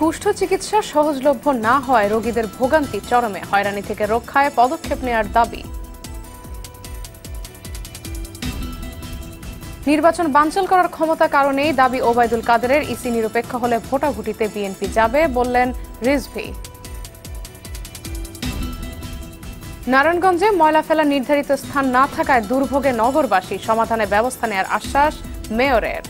কুষ্ঠ চিকিৎসা সহজলভ্য না হওয়ায় রোগীদের ভোগান্তি চরমে, হয়রানি থেকে রক্ষায় পদক্ষেপ নেওয়ার দাবি। নির্বাচন বানচাল করার ক্ষমতা কারণেই দাবি ওবায়দুল কাদেরের, ইসি নিরপেক্ষ হলে ভোটাভুটিতে বিএনপি যাবে বললেন রিজভী। নারায়ণগঞ্জে ময়লা ফেলা নির্ধারিত স্থান না থাকায় দুর্ভোগে নগরবাসী, সমাধানে ব্যবস্থা নেওয়ার আশ্বাস মেয়রের।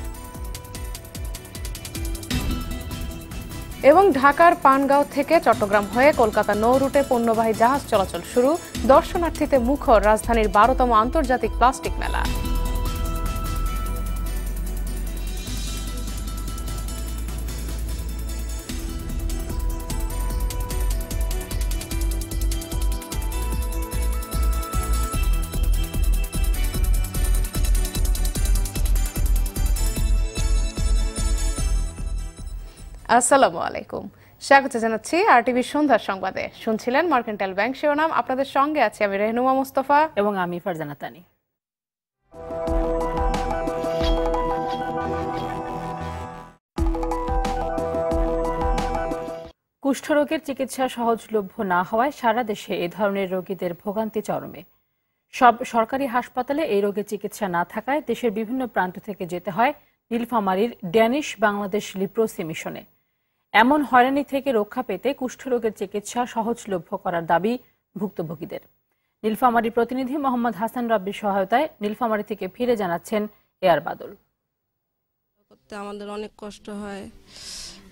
এবং ঢাকার পানগাঁও থেকে চট্টগ্রাম হয়ে কলকাতা নৌ রুটে পণ্যবাহী জাহাজ চলাচল শুরু, দর্শনার্থীতে মুখর রাজধানীর 12তম আন্তর্জাতিক প্লাস্টিক মেলা। আসসালামু আলাইকুম, স্বাগত জানাচ্ছি আরটিভি সন্ধ্যার সংবাদে। শুনছিলেন মার্কেন্টাইল ব্যাংক শিরোনাম। আপনাদের সঙ্গে আছি আমি রেহনুমা মুস্তফা এবং আমি ফারজানা তানি। কুষ্ঠরোগের চিকিৎসা সহজলভ্য না হওয়ায় সারা দেশে এ ধরনের রোগীদের ভোগান্তি চরমে। সব সরকারি হাসপাতালে এই রোগের চিকিৎসা না থাকায় দেশের বিভিন্ন প্রান্ত থেকে যেতে হয় নীলফামারীর ড্যানিশ বাংলাদেশ লিপ্রোসি মিশনে। এমন হয়রানি থেকে রক্ষা পেতে কুষ্ঠরোগের চিকিৎসা সহজলভ্য করার দাবি ভুক্তভোগীদের। নীলফামারী প্রতিনিধি মোহাম্মদ হাসান রাব্বির সহায়তায় নীলফামারী থেকে ফিরে জানাচ্ছেন এয়ার বাদল। আমাদের অনেক কষ্ট হয়,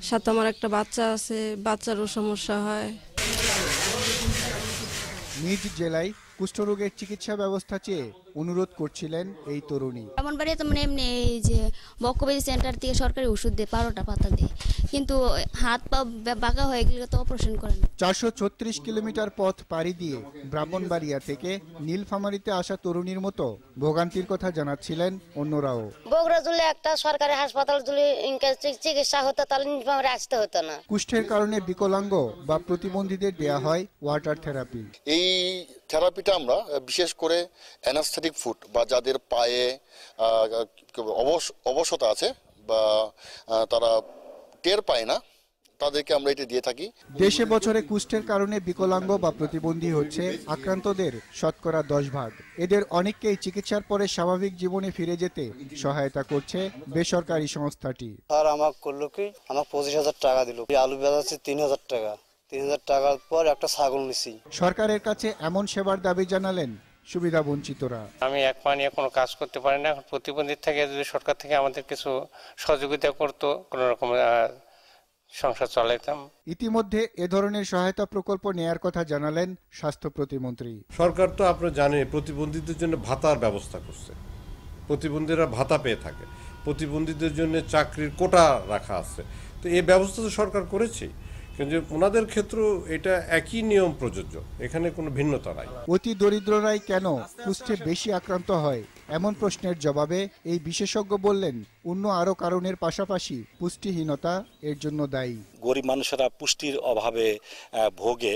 সাথে আমার একটা বাচ্চা আছে, বাচ্চারও সমস্যা হয়। নিজ জেলায় কুষ্ঠরোগের চিকিৎসা ব্যবস্থা চেয়ে অনুরোধ করছিলেন এই তরুণী। ব্রাহ্মণবাড়িয়া তো এমনি এই যে বক্ষব্যাধি সেন্টার থেকে সরকারি ওষুধ দিয়ে 12টা পাতা দেয়, কিন্তু হাত পা বাঁকা হয়ে গেলে তো অপারেশন করেন। 436 কিলোমিটার পথ পাড়ি দিয়ে ব্রাহ্মণবাড়িয়া থেকে নীলফামারীতে আসা তরুণীর মতো ভোগান্তির কথা জানাচ্ছিলেন অন্যরাও। বগুড়া জেলে একটা সরকারি হাসপাতাল যদি চিকিৎসা হতো তাহলে নীলফামারী আসতে হতো না। কুষ্ঠের কারণে বিকলাঙ্গ বা প্রতিবন্ধীদের দেয়া হয় ওয়াটার থেরাপি। এই থেরাপিটা আমরা বিশেষ করে অ্যানাস্থেটিক ফুট বা যাদের পায়ে অবশতা আছে বা তারা টের পায় না, তাদেরকে আমরা এটা দিয়ে থাকি। দেশে বছরে কুষ্ঠের কারণে বিকলাঙ্গ বা প্রতিবন্ধী হচ্ছে আক্রান্তদের শতকরা 10 ভাগ। এদের অনেককেই চিকিৎসার পরে স্বাভাবিক জীবনে ফিরে যেতে সহায়তা করছে বেসরকারি সংস্থাটি। আর আমার করলো কি, আমার 25,000 টাকা দিল, আলু বেচাচ্ছি 3,000 টাকা, 3,000 টাকার পর একটা ছাগল নিছি। সরকারের কাছে এমন সেবার দাবি জানালেন সুবিধা বঞ্চিতরা। আমি এক পা নিয়ে কোনো কাজ করতে পারি না, এখন প্রতিবন্ধী থেকে যদি সরকার থেকে আমাদের কিছু সহযোগিতা করতো, কোনো রকম সংসার চালাইতাম। ইতিমধ্যে এ ধরনের সহায়তা প্রকল্প নেয়ার কথা জানালেন স্বাস্থ্য প্রতিমন্ত্রী। সরকার তো আপনারা জানেন প্রতিবন্ধীদের জন্য ভাতার ব্যবস্থা করছে, প্রতিবন্ধীরা ভাতা পেয়ে থাকে, প্রতিবন্ধীদের জন্য চাকরির কোটা রাখা আছে। তো এই ব্যবস্থা তো সরকার করেছে, কিন্তু ওনাদের ক্ষেত্রেও এটা একই নিয়ম প্রযোজ্য, এখানে কোনো ভিন্নতা নাই। অতি দরিদ্ররাই কেন কুষ্ঠে বেশি আক্রান্ত হয় এমন প্রশ্নের জবাবে এই বিশেষজ্ঞ বললেন, অন্য আরো কারণের পাশাপাশি পুষ্টিহীনতা এর জন্য দায়ী। গরিব মানুষেরা পুষ্টির অভাবে ভোগে।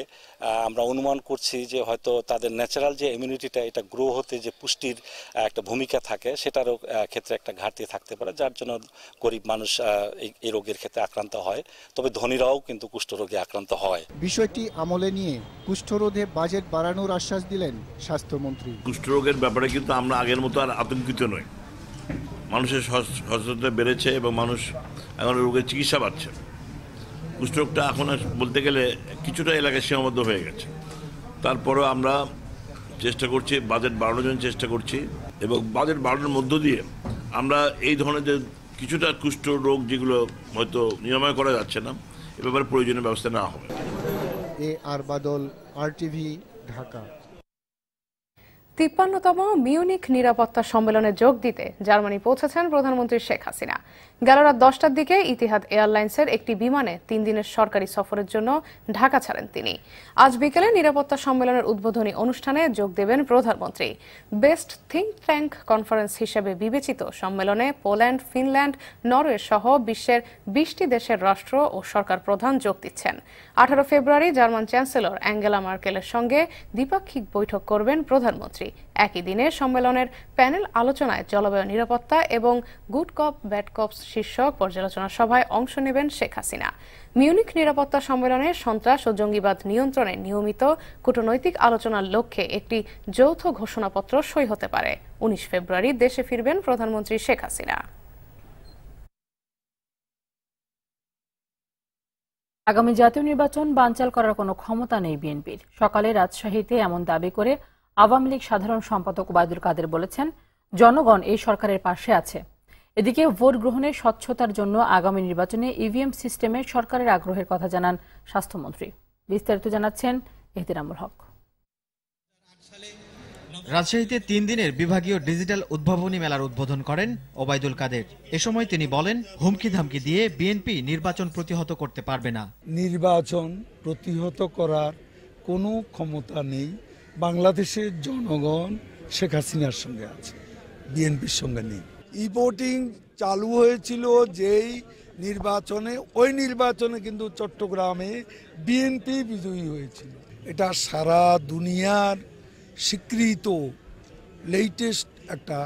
আমরা অনুমান করছি যে হয়তো তাদের ন্যাচারাল যে ইমিউনিটিটা, এটা গ্রো হতে যে পুষ্টির একটা ভূমিকা থাকে, সেটারও ক্ষেত্রে একটা ঘাটতি থাকতে পারে, যার জন্য গরিব মানুষ এই রোগের ক্ষেত্রে আক্রান্ত হয়। তবে ধনীরাও কিন্তু কুষ্ঠরোগে আক্রান্ত হয়। বিষয়টি আমলে নিয়ে কুষ্ঠরোধে বাজেট বাড়ানোর আশ্বাস দিলেন স্বাস্থ্যমন্ত্রী। কুষ্ঠরোগের ব্যাপারে কিন্তু আমরা আগের মতো আর আতঙ্কিত নই, মানুষের সচেতনতা বেড়েছে এবং মানুষ এখন রোগের চিকিৎসা পাচ্ছে। কুষ্ঠরোগটা এখন বলতে গেলে কিছুটা এলাকায় সীমাবদ্ধ হয়ে গেছে। তারপরেও আমরা চেষ্টা করছি, বাজেট বাড়ানোর জন্য চেষ্টা করছি, এবং বাজেট বাড়ানোর মধ্য দিয়ে আমরা এই ধরনের যে কিছুটা কুষ্ঠ রোগ যেগুলো হয়তো নিরাময় করা যাচ্ছে না, এ ব্যাপারে প্রয়োজনীয় ব্যবস্থা নেওয়া হবে। এআর বাদল, আরটিভি, ঢাকা। 53তম মিউনিখ নিরাপত্তা সম্মেলনে যোগ দিতে জার্মানি পৌঁছেছেন প্রধানমন্ত্রী শেখ হাসিনা। গেল রাত 10টার দিকে ইতিহাদ এয়ারলাইন্সের একটি বিমানে 3 দিনের সরকারি সফরের জন্য ঢাকা ছাড়েন তিনি। আজ বিকেলে নিরাপত্তা সম্মেলনের উদ্বোধনী অনুষ্ঠানে যোগ দেবেন প্রধানমন্ত্রী। বেস্ট থিঙ্ক ট্যাঙ্ক কনফারেন্স হিসেবে বিবেচিত সম্মেলনে পোল্যান্ড, ফিনল্যান্ড, নরওয়ে সহ বিশ্বের 20টি দেশের রাষ্ট্র ও সরকার প্রধান যোগ দিচ্ছেন। 18 ফেব্রুয়ারি জার্মান চ্যান্সেলর অ্যাঙ্গেলা মার্কেলের সঙ্গে দ্বিপাক্ষিক বৈঠক করবেন প্রধানমন্ত্রী। একই দিনে সম্মেলনের প্যানেল আলোচনায় জলবায়ু নিরাপত্তা এবং গুড কপ ব্যাড কপস শীর্ষক পর্যালোচনা সভায় অংশ নেবেন শেখ হাসিনা। মিউনিখ নিরাপত্তা সম্মেলনে সন্ত্রাস ও জঙ্গিবাদ নিয়ন্ত্রণে নিয়মিত কূটনৈতিক আলোচনার লক্ষ্যে একটি যৌথ ঘোষণাপত্র সই হতে পারে। 19 ফেব্রুয়ারি দেশে ফিরবেন প্রধানমন্ত্রী শেখ হাসিনা। আগামী জাতীয় নির্বাচন বানচাল করার কোনো ক্ষমতা নেই বিএনপির। সকালে রাজশাহীতে এমন দাবি করে আওয়ামী লীগ সাধারণ সম্পাদক ওবায়দুল কাদের বলেছেন, জনগণ এই সরকারের পাশে আছে। এদিকে ভোট গ্রহণের স্বচ্ছতার জন্য আগামী নির্বাচনে ইভিএম সিস্টেমে সরকারের আগ্রহের কথা জানান স্বাস্থ্যমন্ত্রী। বিস্তারিত জানাচ্ছেন এহতেরামুল হক। রাজশাহীতে 3 দিনের বিভাগীয় ডিজিটাল উদ্ভাবনী মেলার উদ্বোধন করেন ওবায়দুল কাদের। এ সময় তিনি বলেন, হুমকি ধামকি দিয়ে বিএনপি নির্বাচন প্রতিহত করতে পারবে না। নির্বাচন প্রতিহত করার কোনো ক্ষমতা নেই। বাংলাদেশের জনগণ শেখ হাসিনার সঙ্গে আছে, বিএনপির সঙ্গে নেই। ই ভোটিং চালু হয়েছিল যেই নির্বাচনে, ওই নির্বাচনে কিন্তু চট্টগ্রামে বিএনপি বিজয়ী হয়েছিল। এটা সারা দুনিয়ার স্বীকৃত লেটেস্ট একটা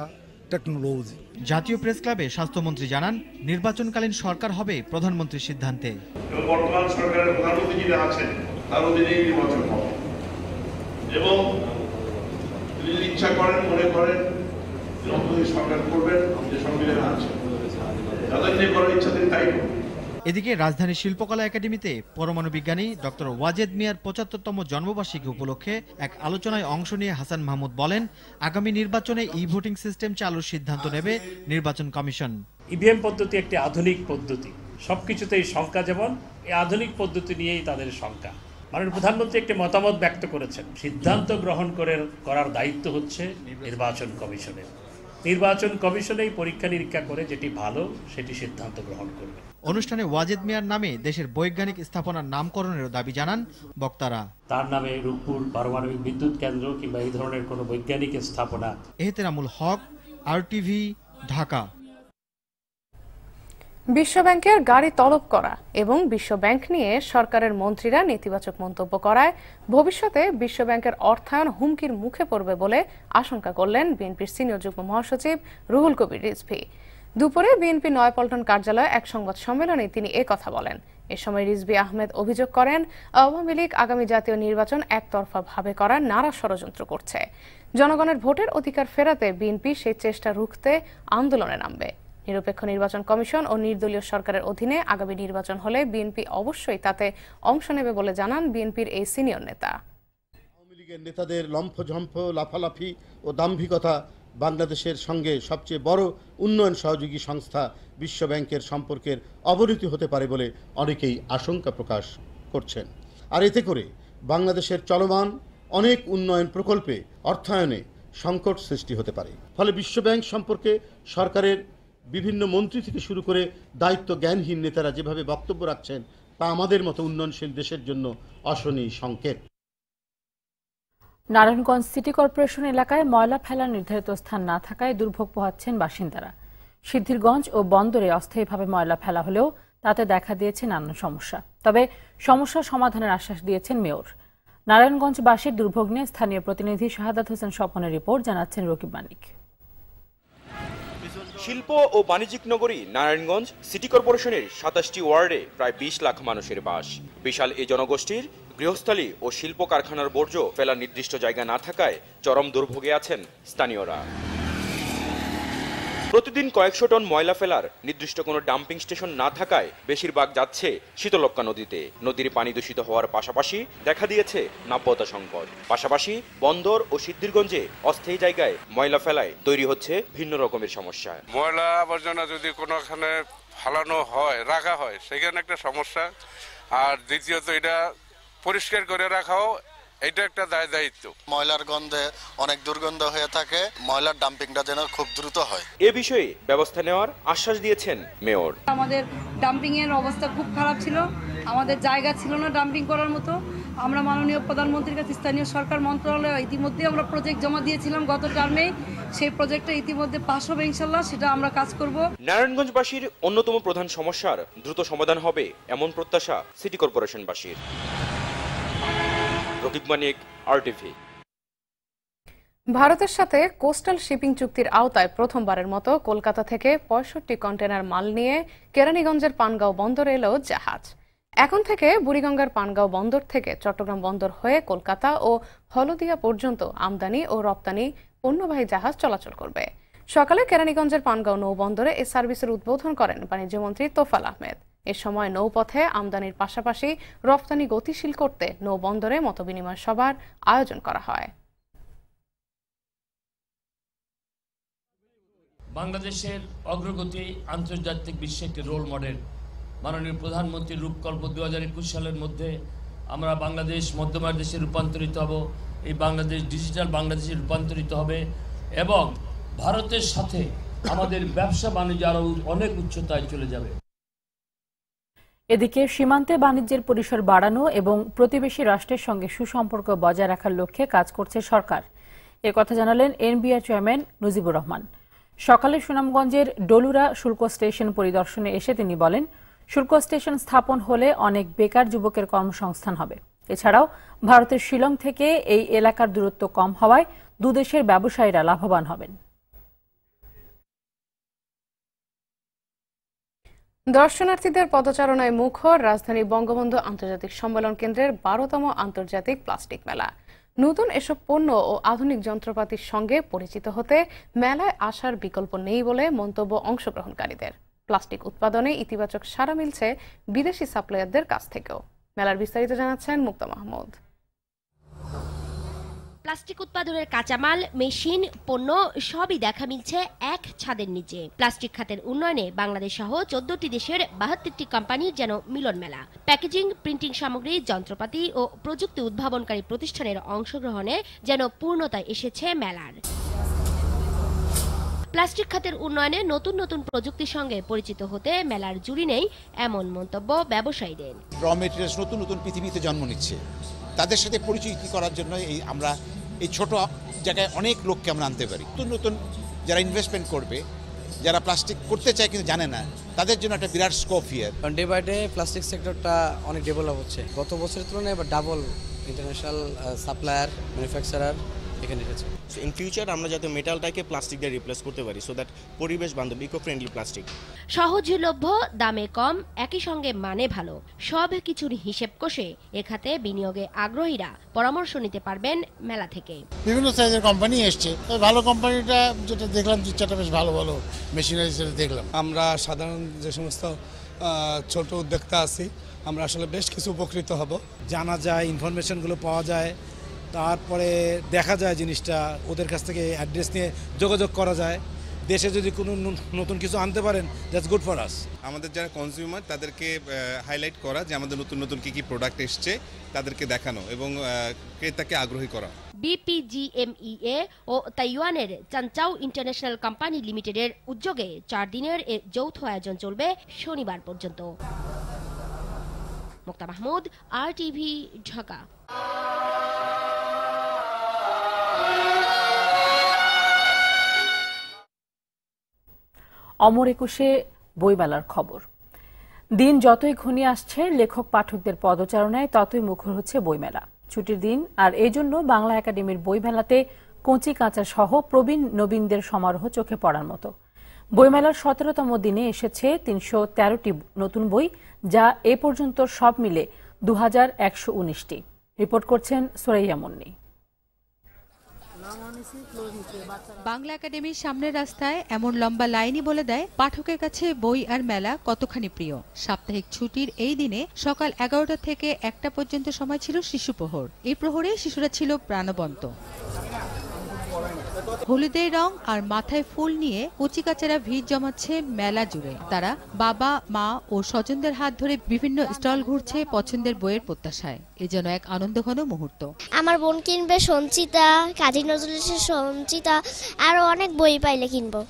টেকনোলজি। জাতীয় প্রেস ক্লাবে স্বাস্থ্যমন্ত্রী জানান, নির্বাচনকালীন সরকার হবে প্রধানমন্ত্রীর সিদ্ধান্তে। বর্তমান সরকারের প্রধানমন্ত্রী যিনি আছেন তার অধীনেই নির্বাচন হবে এবং যদি ইচ্ছা করেন, মনে করেন সরকার করবেন, যে সংবিধান আছে তাদের যে করার ইচ্ছা তিনি তাই করবেন। এদিকে রাজধানী শিল্পকলা একাডেমিতে পরমাণু বিজ্ঞানী ডক্টর ওয়াজেদ মিয়ার 75তম জন্মবার্ষিকী উপলক্ষে এক আলোচনায় অংশ নিয়ে হাসান মাহমুদ বলেন, আগামী নির্বাচনে ই ভোটিং সিস্টেম চালুর সিদ্ধান্ত নেবে নির্বাচন কমিশন। ইভিএম পদ্ধতি একটি আধুনিক পদ্ধতি, সবকিছুতেই শঙ্কা, যেমন এই আধুনিক পদ্ধতি নিয়েই তাদের শঙ্কা। মাননীয় প্রধানমন্ত্রী একটি মতামত ব্যক্ত করেছেন, সিদ্ধান্ত গ্রহণ করার দায়িত্ব হচ্ছে নির্বাচন কমিশনের। নির্বাচন কমিশনেই পরীক্ষা নিরীক্ষা করে যেটি ভালো সেটি সিদ্ধান্ত গ্রহণ করবে। অনুষ্ঠানে ওয়াজেদ মিয়ার নামে দেশের বৈজ্ঞানিক স্থাপনার নামকরণের দাবি জানান বক্তারা। তার নামে রূপপুর পারমাণবিক বিদ্যুৎ কেন্দ্র কিংবা এই ধরনের কোনো বৈজ্ঞানিক স্থাপনা। এহতেরামুল হক, RTV, ঢাকা। বিশ্বব্যাংকের গাড়ি তলব করা এবং বিশ্বব্যাংক নিয়ে সরকারের মন্ত্রীরা নেতিবাচক মন্তব্য করায় ভবিষ্যতে বিশ্বব্যাংকের অর্থায়ন হুমকির মুখে পড়বে বলে আশঙ্কা করলেন বিএনপির সিনিয়র যুগ্ম মহাসচিব রুহুল কবির রিজভী। দুপুরে বিএনপি নয়াপল্টন কার্যালয়ে এক সংবাদ সম্মেলনে তিনি কথা বলেন। এ সময় রিজভী আহমেদ অভিযোগ করেন, আওয়ামী লীগ আগামী জাতীয় নির্বাচন একতরফাভাবে করার নানা ষড়যন্ত্র করছে। জনগণের ভোটের অধিকার ফেরাতে বিএনপি সেই চেষ্টা রুখতে আন্দোলনে নামবে। নিরপেক্ষ নির্বাচন কমিশন ও নির্দলীয় সরকারের অধীনে আগামী নির্বাচন হলে বিএনপি অবশ্যই তাতে অংশ নেবে বলে জানান বিএনপির এই সিনিয়র নেতা। আওয়ামী লীগের নেতাদের লম্ফঝম্প, লাফালাফি ও দাম্ভিকতা বাংলাদেশের সঙ্গে সবচেয়ে বড় উন্নয়ন সহযোগী সংস্থা বিশ্বব্যাংকের সম্পর্কের অবনতি হতে পারে বলে অনেকেই আশঙ্কা প্রকাশ করছেন। আর এতে করে বাংলাদেশের চলমান অনেক উন্নয়ন প্রকল্পে অর্থায়নে সংকট সৃষ্টি হতে পারে। ফলে বিশ্বব্যাংক সম্পর্কে সরকারের বিভিন্ন মন্ত্রী থেকে শুরু করে দায়িত্ব জ্ঞানহীন নেতারা যেভাবে বক্তব্য রাখছেন তা আমাদের মতো উন্নয়নশীল দেশের জন্য অশনি সংকেত। নারায়ণগঞ্জ সিটি কর্পোরেশন এলাকায় ময়লা ফেলার নির্ধারিত স্থান না থাকায় দুর্ভোগ পোহাচ্ছেন বাসিন্দারা। সিদ্ধিরগঞ্জ ও বন্দরে অস্থায়ীভাবে ময়লা ফেলা হলেও তাতে দেখা দিয়েছে নানান সমস্যা। তবে সমস্যা সমাধানের আশ্বাস দিয়েছেন মেয়র। নারায়ণগঞ্জবাসীর দুর্ভোগ নিয়ে স্থানীয় প্রতিনিধি শাহাদাত হোসেন স্বপনের রিপোর্ট, জানাচ্ছেন রকিব মানিক। শিল্প ও বাণিজ্যিক নগরী নারায়ণগঞ্জ সিটি কর্পোরেশনের 27টি ওয়ার্ডে প্রায় 20 লাখ মানুষের বাস। বিশাল এই জনগোষ্ঠীর গৃহস্থলী ও শিল্প কারখানার বর্জ্য ফেলার নির্দিষ্ট জায়গা না থাকায় চরম দুর্ভোগে আছেন স্থানীয়রা। প্রতিদিন কয়েকশো টন ময়লা ফেলার নির্দিষ্ট কোনো ডাম্পিং স্টেশন না থাকায় বেশিরভাগ যাচ্ছে শীতলক্ষ্যা নদীতে। নদীর পানি দূষিত হওয়ার পাশাপাশি দেখা দিয়েছে নাব্যতা সংকট। পাশাপাশি বন্দর ও সিদ্ধিরগঞ্জে অস্থায়ী জায়গায় ময়লা ফেলায় তৈরি হচ্ছে ভিন্ন রকমের সমস্যা। ময়লা আবর্জনা যদি কোনোখানে ফালানো হয়, রাখা হয়, সেখানে একটা সমস্যা। আর দ্বিতীয়ত এটা পরিষ্কার করে রাখাও এটা একটা দায়িত্ব। ময়লার গন্ধে অনেক দুর্গন্ধ হয়ে থাকে, ময়লার ডাম্পিংটা যেন খুব দ্রুত হয় এ বিষয়ে ব্যবস্থা নেওয়ার আশ্বাস দিয়েছেন মেয়র। আমাদের ডাম্পিং এর অবস্থা খুব খারাপ ছিল, আমাদের জায়গা ছিল না ডাম্পিং করার মতো। আমরা মাননীয় প্রধানমন্ত্রীর কাছে স্থানীয় সরকার মন্ত্রণালয়ে ইতিমধ্যে আমরা প্রজেক্ট জমা দিয়েছিলাম গত টার্মে। সেই প্রজেক্টটা ইতিমধ্যে পাস হবে ইনশাল্লাহ, সেটা আমরা কাজ করব। নারায়ণগঞ্জবাসীর অন্যতম প্রধান সমস্যার দ্রুত সমাধান হবে এমন প্রত্যাশা সিটি কর্পোরেশনবাসীর। রকিব মানিক, RTV। ভারতের সাথে কোস্টাল শিপিং চুক্তির আওতায় প্রথমবারের মতো কলকাতা থেকে ৬৫ কন্টেনার মাল নিয়ে কেরানীগঞ্জের পানগাঁও বন্দরে এলো জাহাজ। এখন থেকে বুড়িগঙ্গার পানগাঁও বন্দর থেকে চট্টগ্রাম বন্দর হয়ে কলকাতা ও হলদিয়া পর্যন্ত আমদানি ও রপ্তানি পণ্যবাহী জাহাজ চলাচল করবে। সকালে কেরানীগঞ্জের পানগাঁও নৌবন্দরে এই সার্ভিসের উদ্বোধন করেন বাণিজ্যমন্ত্রী তোফাল আহমেদ। এ সময় নৌপথে আমদানির পাশাপাশি রপ্তানি গতিশীল করতে নৌবন্দরে মতবিনিময় সভার আয়োজন করা হয়। বাংলাদেশের অগ্রগতি আন্তর্জাতিক বিশ্বে একটি রোল মডেল। মাননীয় প্রধানমন্ত্রীর রূপকল্প 2021 সালের মধ্যে আমরা বাংলাদেশ মধ্যমার দেশে রূপান্তরিত হব, এই বাংলাদেশ ডিজিটাল বাংলাদেশে রূপান্তরিত হবে এবং ভারতের সাথে আমাদের ব্যবসা বাণিজ্য আরও অনেক উচ্চতায় চলে যাবে। এদিকে সীমান্তে বাণিজ্যের পরিসর বাড়ানো এবং প্রতিবেশী রাষ্ট্রের সঙ্গে সুসম্পর্ক বজায় রাখার লক্ষ্যে কাজ করছে সরকার, একথা জানালেন এনবিআর চেয়ারম্যান মুজিবুর রহমান। সকালে সুনামগঞ্জের ডলুরা শুল্ক স্টেশন পরিদর্শনে এসে তিনি বলেন, শুল্ক স্টেশন স্থাপন হলে অনেক বেকার যুবকের কর্মসংস্থান হবে। এছাড়াও ভারতের শিলং থেকে এই এলাকার দূরত্ব কম হওয়ায় দুদেশের ব্যবসায়ীরা লাভবান হবেন। দর্শনার্থীদের পদচারণায় মুখর রাজধানী বঙ্গবন্ধু আন্তর্জাতিক সম্মেলন কেন্দ্রের 12তম আন্তর্জাতিক প্লাস্টিক মেলা। নতুন এসব পণ্য ও আধুনিক যন্ত্রপাতির সঙ্গে পরিচিত হতে মেলায় আসার বিকল্প নেই বলে মন্তব্য অংশগ্রহণকারীদের। প্লাস্টিক উৎপাদনে ইতিবাচক সাড়া মিলছে বিদেশি সাপ্লায়ারদের কাছ থেকেও। মেলার বিস্তারিত জানাচ্ছেন মুক্তা মাহমুদ। প্লাস্টিক উৎপাদনের কাঁচামাল, মেশিন, পণ্য সবই দেখা মিলছে এক ছাদের নিচে। প্লাস্টিক খাতের উন্নয়নে বাংলাদেশ সহ 14টি দেশের 72টি কোম্পানির যেন মিলন মেলা। প্যাকেজিং, প্রিন্টিং সামগ্রী, যন্ত্রপাতি ও প্রযুক্তি উদ্ভাবনকারী প্রতিষ্ঠানের অংশগ্রহণে যেন পূর্ণতায় এসেছে মেলার। প্লাস্টিক খাতের উন্নয়নে নতুন নতুন প্রযুক্তির সঙ্গে পরিচিত হতে মেলার জুড়ি নেই এমন মন্তব্য ব্যবসায়ীদের। র মেটেরিয়ালস নতুন নতুন পৃথিবীতে জন্ম নিচ্ছে, তাদের সাথে পরিচিত করার জন্য আমরা এই ছোট জায়গায় অনেক লোককে আমরা আনতে পারি। নতুন নতুন যারা ইনভেস্টমেন্ট করবে, যারা প্লাস্টিক করতে চায় কিন্তু জানে না, তাদের জন্য একটা বিরাট scope here. Day by day plastic সেক্টরটা অনেক ডেভেলপ হচ্ছে। গত বছরের তুলনায় এবার ডাবল ইন্টারন্যাশনাল সাপ্লায়ার, ম্যানুফ্যাকচারার এখানে এসেছে। ইন ফিউচার আমরা যাতে মেটালটাকে প্লাস্টিক দিয়ে রিপ্লেস করতে পারি, সো দ্যাট পরিবেশ বান্ধব ইকো ফ্রেন্ডলি প্লাস্টিক। সহজলভ্য, দামে কম, একই সঙ্গে মানে ভালো, সব কিছুর হিসেব কষে এখাতে বিনিয়োগে আগ্রহীরা পরামর্শ নিতে পারবেন মেলা থেকে। বিভিন্ন সাইজের কোম্পানি এসছে, ভালো কোম্পানিটা যেটা দেখলাম 2-4টা বেশ ভালো ভালো মেশিনারি দেখলাম। আমরা সাধারণ যে সমস্ত ছোট উদ্যোক্তা আছি, আমরা আসলে বেশ কিছু উপকৃত হব। জানা যায়, ইনফরমেশনগুলো পাওয়া যায়, তারপরে দেখা যায় জিনিসটা, ওদের কাছ থেকে অ্যাড্রেস নিয়ে যোগাযোগ করা যায়। দেশে যদি কোনো নতুন কিছু আনতে পারেন, দ্যাটস গুড ফর আস। আমাদের যারা কনজিউমার তাদেরকে হাইলাইট করা যে আমাদের নতুন নতুন কী কী প্রোডাক্ট এসছে তাদেরকে দেখানো এবং ক্রেতাকে আগ্রহী করা। বিপিজিএমইএ ও তাইওয়ানের চানচাও ইন্টারন্যাশনাল কোম্পানি লিমিটেডের উদ্যোগে 4 দিনের এ যৌথ আয়োজন চলবে শনিবার পর্যন্ত। মুক্তা মাহমুদ, RTV, ঢাকা। অমর একুশে বইমেলার খবর। দিন যতই ঘনিয়ে আসছে, লেখক পাঠকদের পদচারণায় ততই মুখর হচ্ছে বইমেলা। ছুটির দিন, আর এই জন্য বাংলা একাডেমির বইমেলাতে কচি কাঁচা সহ প্রবীণ নবীনদের সমারোহ চোখে পড়ার মতো। বইমেলার 17তম দিনে এসেছে 313টি নতুন বই, যা এ পর্যন্ত সব মিলে 2119টি। রিপোর্ট করছেন সুরাইয়া মুন্নি। বাংলা একাডেমির সামনের রাস্তায় এমন লম্বা লাইনই বলে দেয় পাঠকের কাছে বই আর মেলা কতখানি প্রিয়। সাপ্তাহিক ছুটির এই দিনে সকাল 11টা থেকে 1টা পর্যন্ত সময় ছিল শিশু প্রহর। এই প্রহরে শিশুরা ছিল প্রাণবন্ত। হলুদের রং আর মাথায় ফুল নিয়ে কচিকাচারা ভিড় জমাচ্ছে মেলা জুড়ে। তারা বাবা, মা ও স্বজনদের হাত ধরে বিভিন্ন স্টল ঘুরছে পছন্দের বইয়ের প্রত্যাশায়। এ যেন এক আনন্দঘন মুহূর্ত। আমার বোন কিনবে সঞ্চিতা, কাজী নজরুল ইসলামের সঞ্চিতা, আরো অনেক বই পাইলে কিনবো।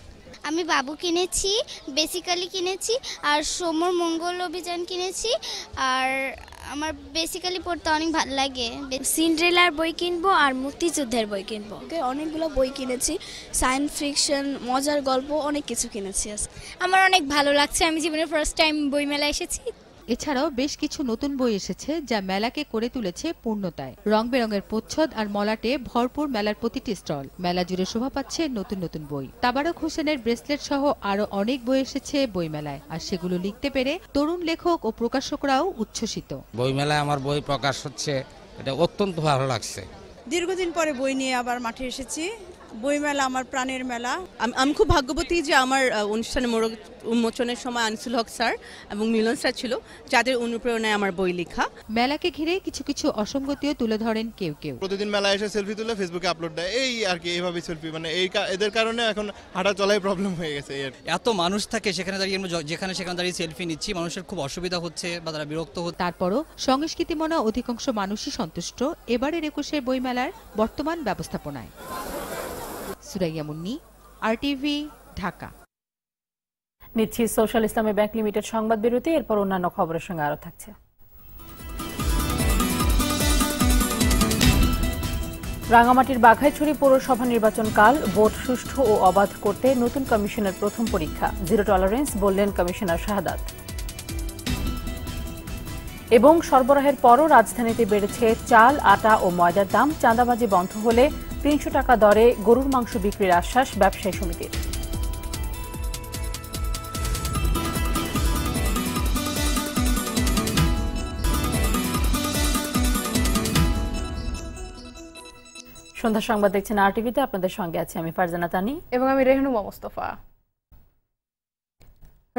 আমি বাবু কিনেছি, বেসিক্যালি কিনেছি, আর সমর মঙ্গল অভিযান কিনেছি। আর আমার বেসিক্যালি পড়তে অনেক ভালো লাগে। সিন্ড্রেলার বই কিনবো আর মুক্তিযুদ্ধের বই কিনবো। অনেকগুলো বই কিনেছি, সায়েন্স ফিকশন, মজার গল্প, অনেক কিছু কিনেছি। আমার অনেক ভালো লাগছে, আমি জীবনে ফার্স্ট টাইম বইমেলা এসেছি। এছাড়াও বেশ কিছু নতুন বই এসেছে যা মেলাকে করে তুলেছে পূর্ণতায়। রং বেরঙের প্রচ্ছদ আর মলাটে ভরপুর মেলার প্রতিটি স্টল। মেলা জুড়ে শোভা পাচ্ছে নতুন নতুন বই। তাবারক হোসেনের ব্রেসলেট সহ আরো অনেক বই এসেছে বইমেলায়, আর সেগুলো লিখতে পেরে তরুণ লেখক ও প্রকাশকরাও উচ্ছ্বসিত। বইমেলায় আমার বই প্রকাশ হচ্ছে, এটা অত্যন্ত ভালো লাগছে। দীর্ঘদিন পরে বই নিয়ে আবার মাঠে এসেছি। বইমেলা আমার প্রাণের মেলা। আমি খুব ভাগ্যবতী যে আমার অনুষ্ঠানে মোড়ক উন্মোচনের সময় আনিসুল হক স্যার এবং মিলন স্যার ছিল, যাদের অনুপ্রেরণায় আমার বই লেখা। মেলাকে ঘিরে কিছু কিছু অসঙ্গতিও তুলে ধরেন কেউ কেউ। প্রতিদিন মেলায় এসে সেলফি তুলে ফেসবুকে আপলোড দেয়, এই আর কি, এইভাবে সেলফি, মানে এদের কারণে এখন হাঁটা চলাই প্রবলেম হয়ে গেছে। এত মানুষ থাকে সেখানে দাঁড়িয়ে যেখানে সেখানে দাঁড়িয়ে সেলফি নিচ্ছি, মানুষের খুব অসুবিধা হচ্ছে বা তারা বিরক্ত হচ্ছে। তারপরও সংস্কৃতিমনা অধিকাংশ মানুষই সন্তুষ্ট এবারের ২১শে বইমেলার বর্তমান ব্যবস্থাপনায়। সুরাইয়া মুন্নি, আরটিভি, ঢাকা। নিচ্ছি সোশ্যাল ইসলামী ব্যাংক লিমিটেড সংবাদ বিরতি, এরপর অন্যান্য খবরের সঙ্গে আরো থাকছে। রাঙামাটির বাঘাইছড়ি পৌরসভা নির্বাচন কাল ভোট সুষ্ঠু ও অবাধ করতে নতুন কমিশনের প্রথম পরীক্ষা, জিরো টলারেন্স বললেন কমিশনার শাহাদাত। এবং সরবরাহের পরও রাজধানীতে বেড়েছে চাল, আটা ও ময়দার দাম। চাঁদাবাজি বন্ধ হলে ৩০০ টাকা দরে গরুর মাংস বিক্রির আশ্বাস ব্যবসায়ী সমিতির। সন্ধ্যা সংবাদ দেখছেন আরটিভিতে, আপনাদের সঙ্গে আছি আমি ফারজানা তানি এবং আমি রেহনুমা মোস্তফা।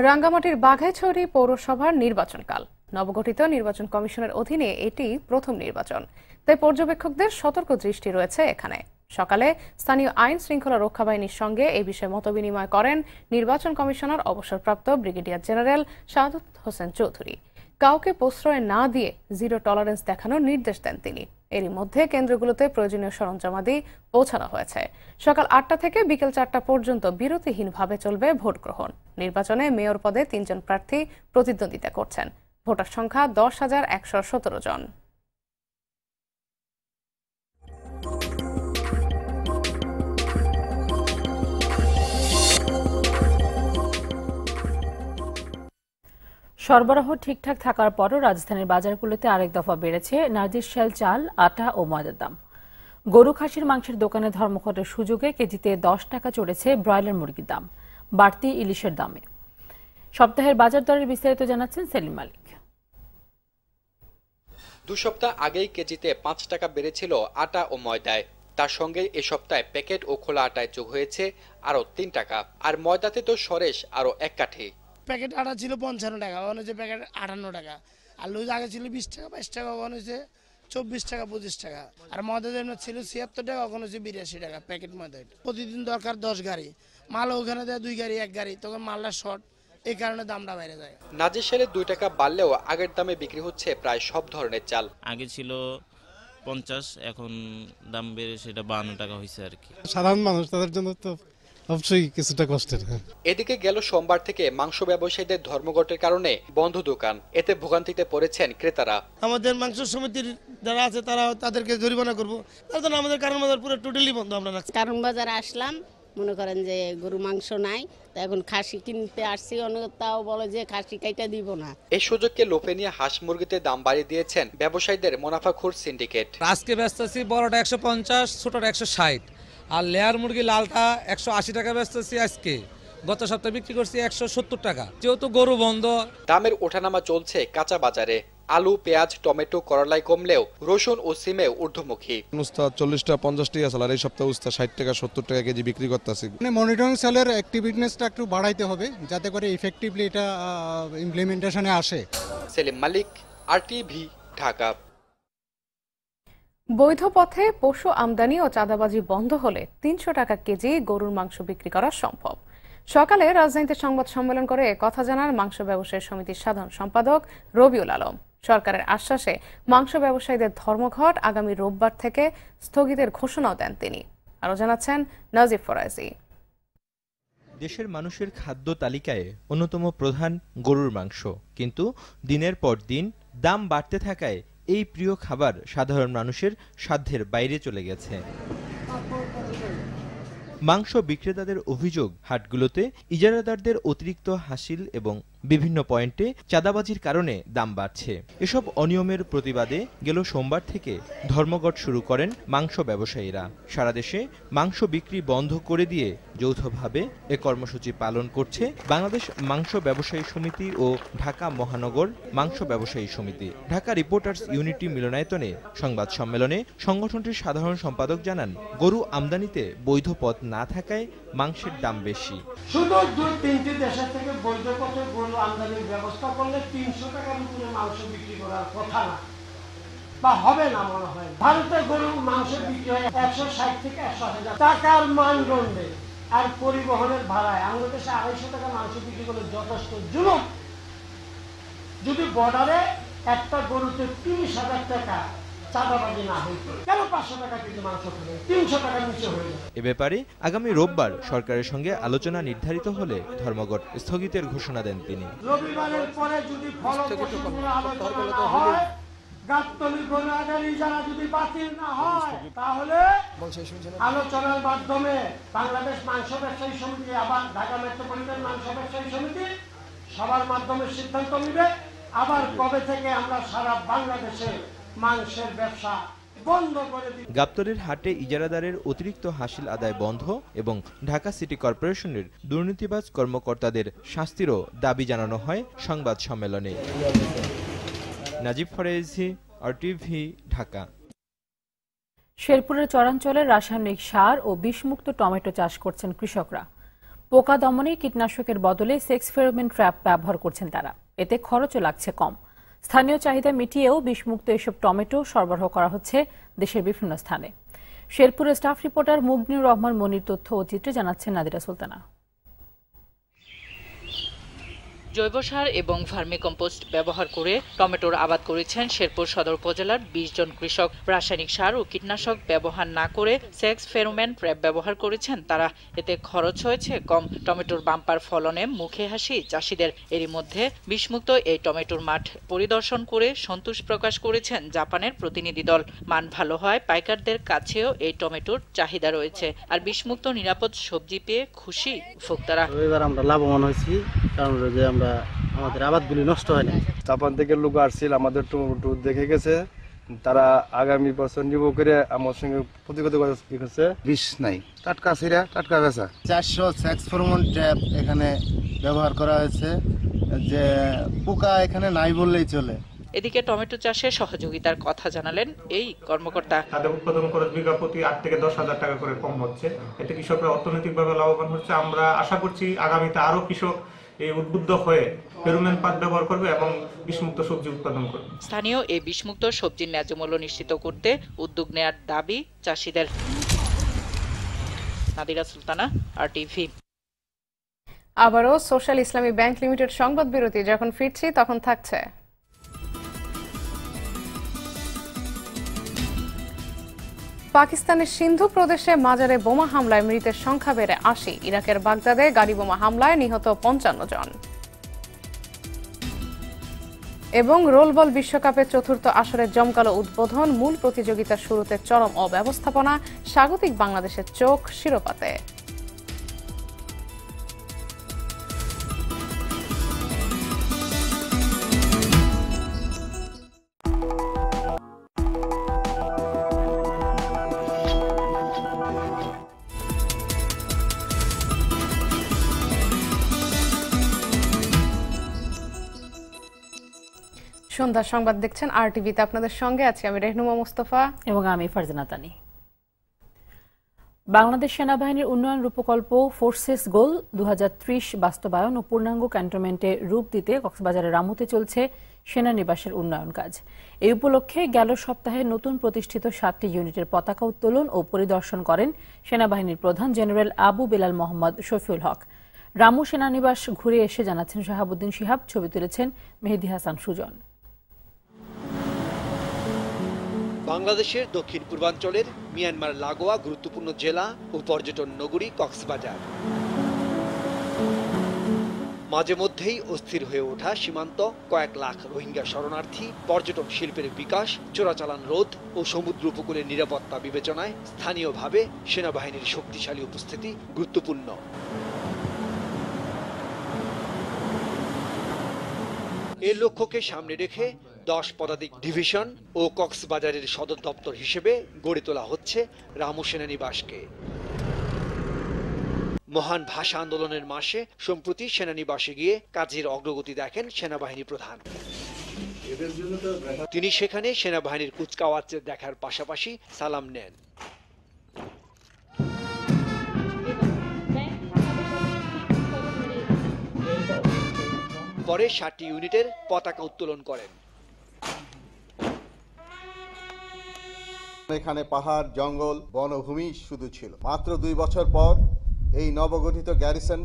রাঙ্গামাটির বাঘাইছড়ি পৌরসভার নির্বাচনকাল, নবগঠিত নির্বাচন কমিশনের অধীনে এটি প্রথম নির্বাচন, তাই পর্যবেক্ষকদের সতর্ক দৃষ্টি রয়েছে এখানে। সকালে স্থানীয় আইন শৃঙ্খলা রক্ষা বাহিনীর সঙ্গে এই বিষয়ে মতবিনিময় করেন নির্বাচন কমিশনার অবসরপ্রাপ্ত ব্রিগেডিয়ার জেনারেল শাহাদত হোসেন চৌধুরী। কাউকে প্রশ্রয় না দিয়ে জিরো টলারেন্স দেখানোর নির্দেশ দেন তিনি। এরই মধ্যে কেন্দ্রগুলোতে প্রয়োজনীয় সরঞ্জামাদি পৌঁছানো হয়েছে। সকাল ৮টা থেকে বিকেল ৪টা পর্যন্ত বিরতিহীনভাবে চলবে ভোট গ্রহণ। নির্বাচনে মেয়র পদে ৩ জন প্রার্থী প্রতিদ্বন্দ্বিতা করছেন। ভোটার সংখ্যা ১০,১১৭ জন। সরবরাহ ঠিকঠাক থাকার পরও রাজধানীর বাজারগুলোতে আরেক দফা বেড়েছে নাজিরশাল চাল, আটা ও ময়দার দাম। গরু খাসির মাংসের দোকানে ধর্মঘটের সুযোগে কেজিতে ১০ টাকা চড়েছে ব্রয়লার মুরগির দাম, বাড়তি ইলিশের দামে। সপ্তাহের বাজার দরের বিস্তারিত জানাচ্ছেন সেলিম মালিক। ২ সপ্তাহ আগেই কেজিতে ৫ টাকা বেড়েছিল আটা ও ময়দায়। তার সঙ্গে এ সপ্তাহে প্যাকেট ও খোলা আটায় যোগ হয়েছে আরো ৩ টাকা, আর ময়দাতে তো সরেশ আরো ১ কাঠি। প্যাকেট আটা ছিল ৫৫ টাকা, ওখানে হচ্ছে প্যাকেট ৫৮ টাকা। আর লুজ আগে ছিল ২০ টাকা ২২ টাকা, ওখানে হচ্ছে ২৪ টাকা ২৫ টাকা। আর ময়দা যেমন ছিল ৭৬ টাকা, ওখানে হচ্ছে ৮২ টাকা প্যাকেট ময়দা। প্রতিদিন দরকার ১০ গাড়ি মাল, ওখানে দেয় ২ গাড়ি ১ গাড়ি, তখন মালটা শর্ট, এই কারণে দামটা বাইরে যায়। নাজিরশালে ২ টাকা বাড়লেও আগের দামে বিক্রি হচ্ছে প্রায় সব ধরনের চাল। আগে ছিল ৫০, এখন দাম বেড়ে সেটা ৫২ টাকা হয়েছে আর কি। সাধারণ মানুষ, তাদের জন্য তো অবশ্যই কিছুটা কষ্টের। এদিকে গেল সোমবার থেকে মাংস ব্যবসায়ীদের ধর্মঘটের কারণে বন্ধ দোকান, এতে ভোগান্তিতে পড়েছেন ক্রেতারা। আমাদের মাংস সমিতির যারা আছে তারা তাদেরকে জরিমানা করবো, তার জন্য আমাদের কারণ বাজার পুরো টোটালি বন্ধ। আমরা কারণ বাজারে আসলাম, মনে করেন যে গরু মাংস নাই, তা এখন খাসি কিনতে আসছি, তাও বলে যে খাসি কাইটা দিব না। এই সুযোগকে লোভে নিয়ে হাঁস মুরগিতে দাম বাড়িয়ে দিয়েছেন ব্যবসায়ীদের মুনাফাখোর সিন্ডিকেট। আজকে বেচতেছি বড়টা ১৫০, ছোটটা ১৬০, আর লেয়ার মুরগি লালটা ১৮০ টাকা বেচতেছি আজকে। গত সপ্তাহে বিক্রি করছি ১৭০ টাকা। যেহেতু গরু বন্ধ, দামের ওঠানামা চলছে কাঁচা বাজারে। আলু, পেঁয়াজ, টমেটো, করলাই কমলেও রসুন ও সিমে ঊর্ধ্বমুখী। উস্তা ৪০টা ৫০ টাকা, আর এই সপ্তাহে উস্তা ৬০ টাকা ৭০ টাকা কেজি বিক্রি করতেছি। মনিটরিং সেলের অ্যাক্টিভিটিসটা একটু বাড়াইতে হবে, যাতে করে ইফেক্টিভলি এটা ইমপ্লিমেন্টেশনে আসে। সেলিম মালিক, আরটিভি, ঢাকা। বৈধ পথে পশু আমদানি ও চাঁদাবাজি বন্ধ হলে ৩০০ টাকা কেজি গরুর মাংস বিক্রি করা সম্ভব। সকালে রাজধানীতে সংবাদ সম্মেলন করে কথা জানান মাংস ব্যবসায়ী সমিতির সাধারণ সম্পাদক রবিউল আলম। সরকারের আশ্বাসে মাংস ব্যবসায়ীদের ধর্মঘট আগামী রোববার থেকে স্থগিতের ঘোষণাও দেন তিনি। আরো জানাচ্ছেন নাজিব ফরাজি। দেশের মানুষের খাদ্য তালিকায় অন্যতম প্রধান গরুর মাংস, কিন্তু দিনের পর দিন দাম বাড়তে থাকায় এই প্রিয় খাবার সাধারণ মানুষের সাধ্যের বাইরে চলে গেছে। মাংস বিক্রেতাদের অভিযোগ, হাটগুলোতে ইজারাদারদের অতিরিক্ত হাসিল এবং বিভিন্ন পয়েন্টে চাঁদাবাজির কারণে দাম বাড়ছে। এসব অনিয়মের প্রতিবাদে গেল সোমবার থেকে ধর্মঘট শুরু করেন মাংস ব্যবসায়ীরা। সারা দেশে মাংস বিক্রি বন্ধ করে দিয়ে যৌথভাবে এ কর্মসূচি পালন করছে বাংলাদেশ মাংস ব্যবসায়ী সমিতি ও ঢাকা মহানগর মাংস ব্যবসায়ী সমিতি। ঢাকা রিপোর্টার্স ইউনিটি মিলনায়তনে সংবাদ সম্মেলনে সংগঠনটির সাধারণ সম্পাদক জানান, গরু আমদানিতে বৈধ পথ না থাকায় মাংসের দাম বেশি। শুধু 2-3টি দেশের থেকে বৈধ পথে গরু আমদানির ব্যবস্থা করলে 300 টাকার উপরে মাংস বিক্রি করার কথা না বা হবে না মনে হয়। ভারতে গরু মাংস বিক্রি হয় 160 থেকে 180 টাকার মানদণ্ডে, আর পরিবহনের ভাড়ায় আমাদের দেশে 250 টাকা মাংস বিক্রি করলে যথেষ্ট জুলুম। যদি বর্ডারে একটা গরুতে 30,000 টাকা চাঁদাবাজি না হইতো, কেন 500 টাকা কেজি মাংস খাবে, 300 টাকার নিচে হয়ে যাবে। এ ব্যাপারে আগামী রোববার সরকারের সঙ্গে আলোচনা নির্ধারিত হলে ধর্মঘট স্থগিতের ঘোষণা দেন তিনি। রবিবারের পরে যদি ফলপ্রসূ আলোচনা না হয়, গাবতলী গণআদারি যারা যদি বাতিল না হয়, তাহলে আলোচনার মাধ্যমে বাংলাদেশ মাংস ব্যবসায়ী সমিতি আবার ঢাকা মেট্রোপলিটন মাংস ব্যবসায়ী সমিতি সবার মাধ্যমে সিদ্ধান্ত নেবে আবার কবে থেকে আমরা সারা বাংলাদেশে মাংসের ব্যবসা বন্ধ করে দিই। গাবতলীর হাটে ইজারাদারের অতিরিক্ত হাসিল আদায় বন্ধ এবং ঢাকা সিটি কর্পোরেশনের দুর্নীতিবাজ কর্মকর্তাদের শাস্তিরও দাবি জানানো হয় সংবাদ সম্মেলনে। নাজিব ফরাইজি, RTV, ঢাকা। শেরপুরের চরাঞ্চলে রাসায়নিক সার ও বিষমুক্ত টমেটো চাষ করছেন কৃষকরা। পোকা দমনে কীটনাশকের বদলে সেক্স ফেরোমন ট্র্যাপ ব্যবহার করছেন তারা। এতে খরচও লাগছে কম। স্থানীয় চাহিদা মিটিয়েও বিষমুক্ত এসব টমেটো সরবরাহ করা হচ্ছে দেশের বিভিন্ন স্থানে। শেরপুরের স্টাফ রিপোর্টার মুগনিউর রহমান মনির তথ্য ও চিত্রে জানাচ্ছেন নাদিরা সুলতানা। জৈব সার এবং ভার্মিকম্পোস্ট ব্যবহার করে টমেটোর আবাদ করেছেন শেরপুর সদর উপজেলার 20 জন কৃষক। রাসায়নিক সার ও কীটনাশক ব্যবহার না করে সেক্স ফেরোমন ট্র্যাপ ব্যবহার করেছেন তারা। এতে খরচ হয়েছে কম। টমেটোর বাম্পার ফলনে মুখে হাসি চাষিদের। এরই মধ্যে বিষমুক্ত এই টমেটোর মাঠ পরিদর্শন করে সন্তোষ প্রকাশ করেছেন জাপানের প্রতিনিধি দল। মান ভালো হয় পাইকারদের কাছেও এই টমেটোর চাহিদা রয়েছে। আর বিষমুক্ত নিরাপদ সবজি পেয়ে খুশি ভোক্তারা। এবার আমরা লাভবান হয়েছি, কারণ আমরা আমাদের আবাদগুলি নষ্ট হয় না। জাপান থেকে লোক আসছিল, আমাদের টমেটো দেখে গেছে, তারা আগামী বছর নিব করে আমার সঙ্গে প্রতিগত করছে। বিষ নাই, টাটকা সিরা টাটকা বেচা। 400 সেক্স ফেরোমন ট্র্যাপ এখানে ব্যবহার করা হয়েছে, যে পোকা এখানে নাই বললেই চলে। এদিকে টমেটো চাষে সহযোগিতার কথা জানালেন এই কর্মকর্তা। তাদের উৎপাদন খরচ বিঘা প্রতি 8 থেকে 10,000 টাকা করে কম হচ্ছে। এতে কৃষকরা অর্থনৈতিকভাবে লাভবান হচ্ছে। আমরা আশা করছি আগামীতে আরো কৃষক এই উদ্বুদ্ধ হয়ে ফেরোমন পাত ব্যবহার করবে এবং বিষমুক্ত সবজি উৎপাদন করবে। স্থানীয় এই বিষমুক্ত সবজির ন্যায্য মূল্য নিশ্চিত করতে উদ্যোগ নেয়ার দাবি চাষিদের। নাদিরা সুলতানা, RTV। আবারও সোশ্যাল ইসলামী ব্যাংক লিমিটেড সংবাদ বিরতি। যখন ফিরছি তখন থাকছে পাকিস্তানের সিন্ধু প্রদেশে মাজারে বোমা হামলায় মৃতের সংখ্যা বেড়ে 80। ইরাকের বাগদাদে গাড়ি বোমা হামলায় নিহত 55 জন। এবং রোলবল বিশ্বকাপের চতুর্থ আসরের জমকালো উদ্বোধন। মূল প্রতিযোগিতার শুরুতে চরম অব্যবস্থাপনা, স্বাগতিক বাংলাদেশের চোখ শিরোপাতে। সন্ধ্যার সংবাদ দেখছেন RTVতে। আপনাদের সঙ্গে আছি আমি রেহনুমা মুস্তফা এবং আমি ফারজানা তানি। বাংলাদেশ সেনাবাহিনীর উন্নয়ন রূপকল্প ফোর্সেস গোল 2030 বাস্তবায়ন ও পূর্ণাঙ্গ ক্যান্টনমেন্টে রূপ দিতে কক্সবাজারের রামুতে চলছে সেনানিবাসের উন্নয়ন কাজ। এই উপলক্ষে গেল সপ্তাহে নতুন প্রতিষ্ঠিত 7টি ইউনিটের পতাকা উত্তোলন ও পরিদর্শন করেন সেনাবাহিনীর প্রধান জেনারেল আবু বেলাল মোহাম্মদ শফিউল হক। রামু সেনানিবাস ঘুরে এসে জানাচ্ছেন শাহাবুদ্দিন শিহাব। ছবি তুলেছেন মেহেদি হাসান সুজন। বাংলাদেশের দক্ষিণ পূর্বাঞ্চলের মিয়ানমার লাগোয়া গুরুত্বপূর্ণ জেলা ও পর্যটন নগরী কক্সবাজার। মাঝে মধ্যেই অস্থির হয়ে ওঠা সীমান্ত, কয়েক লাখ রোহিঙ্গা শরণার্থী, পর্যটন শিল্পের বিকাশ, চোরাচালান রোধ ও সমুদ্র উপকূলের নিরাপত্তা বিবেচনায় স্থানীয়ভাবে সেনাবাহিনীর শক্তিশালী উপস্থিতি গুরুত্বপূর্ণ। এর লক্ষ্যকে সামনে রেখে 10 পদাতিক ডিভিশন ও কক্সবাজারের সদর দপ্তর হিসেবে গড়ে তোলা হচ্ছে রামু সেনানিবাসকে। মহান ভাষা আন্দোলনের মাসে সম্প্রতি সেনানিবাসে গিয়ে কাজের অগ্রগতি দেখেন সেনাবাহিনী প্রধান। তিনি সেখানে সেনাবাহিনীর কুচকাওয়াজ দেখার পাশাপাশি সালাম নেন। পরে 7টি ইউনিটের পতাকা উত্তোলন করেন। এখানে পাহাড়, জঙ্গল, বনভূমি শুধু ছিল। মাত্র 2 বছর পর এই নবগঠিত গ্যারিসন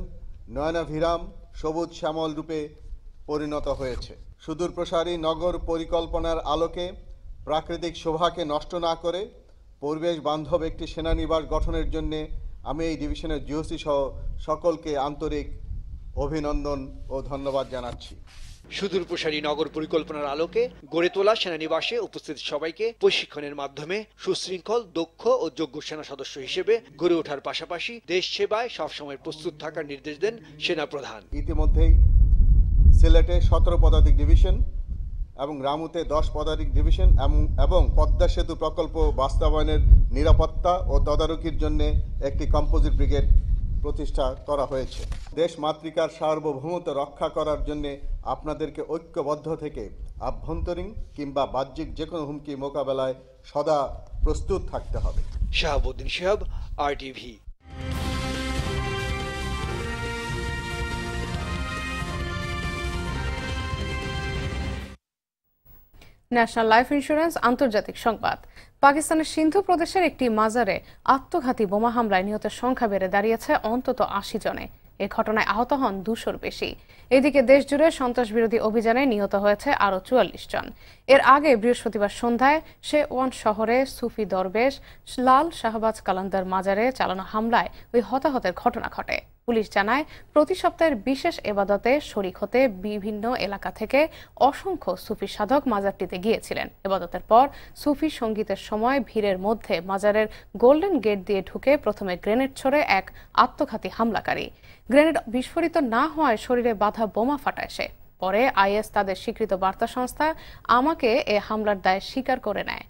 নয়নাভিরাম সবুজ শ্যামল রূপে পরিণত হয়েছে। সুদূর প্রসারী নগর পরিকল্পনার আলোকে প্রাকৃতিক শোভাকে নষ্ট না করে পরিবেশ বান্ধব একটি সেনানিবাস গঠনের জন্য আমি এই ডিভিশনের জিওসি সহ সকলকে আন্তরিক অভিনন্দন ও ধন্যবাদ জানাচ্ছি। সুদূর প্রসারী নগর পরিকল্পনার আলোকে গড়ে তোলা সেনানিবাসে উপস্থিত সবাইকে প্রশিক্ষণের মাধ্যমে সুশৃঙ্খল, দক্ষ ও যোগ্য সেনা সদস্য হিসেবে গড়ে ওঠার পাশাপাশি দেশ সেবায় সবসময় প্রস্তুত থাকার নির্দেশ দেন সেনাপ্রধান। ইতিমধ্যেই সিলেটে 17 পদাতিক ডিভিশন এবং রামুতে 10 পদাতিক ডিভিশন এবং পদ্মা সেতু প্রকল্প বাস্তবায়নের নিরাপত্তা ও তদারকির জন্য একটি কম্পোজিট ব্রিগেড প্রতিষ্ঠা করা হয়েছে। দেশ মাতৃকার সার্বভৌমত্ব রক্ষা করার জন্য আপনাদেরকে ঐক্যবদ্ধ থেকে আভ্যন্তরীণ কিংবা বাহ্যিক যে কোনো হুমকি মোকাবেলায় সদা প্রস্তুত থাকতে হবে। Shahabuddin Shihab, RTV। National life insurance আন্তর্জাতিক সংবাদ। পাকিস্তানের সিন্ধু প্রদেশের একটি মাজারে আত্মঘাতী বোমা হামলায় নিহতের সংখ্যা বেড়ে দাঁড়িয়েছে অন্তত 80 জনে। এ ঘটনায় আহত হন 200-র বেশি। এদিকে দেশজুড়ে সন্ত্রাস বিরোধী অভিযানে নিহত হয়েছে আরও 44 জন। এর আগে বৃহস্পতিবার সন্ধ্যায় শেওয়ান শহরে সুফি দরবেশ লাল শাহবাজ কালান্দার মাজারে চালানো হামলায় ওই হতাহতের ঘটনা ঘটে। পুলিশ জানায়, প্রতি সপ্তাহের বিশেষ এবাদতে শরীক হতে বিভিন্ন এলাকা থেকে অসংখ্য সুফি সাধক মাজারটিতে গিয়েছিলেন। এবাদতের পর সুফি সঙ্গীতের সময় ভিড়ের মধ্যে মাজারের গোল্ডেন গেট দিয়ে ঢুকে প্রথমে গ্রেনেড ছড়ে এক আত্মঘাতী হামলাকারী। গ্রেনেড বিস্ফোরিত না হওয়ায় শরীরে বাঁধা বোমা ফাটায় সে। পরে আইএস তাদের স্বীকৃত বার্তা সংস্থা আমাকে এ হামলার দায় স্বীকার করে নেয়।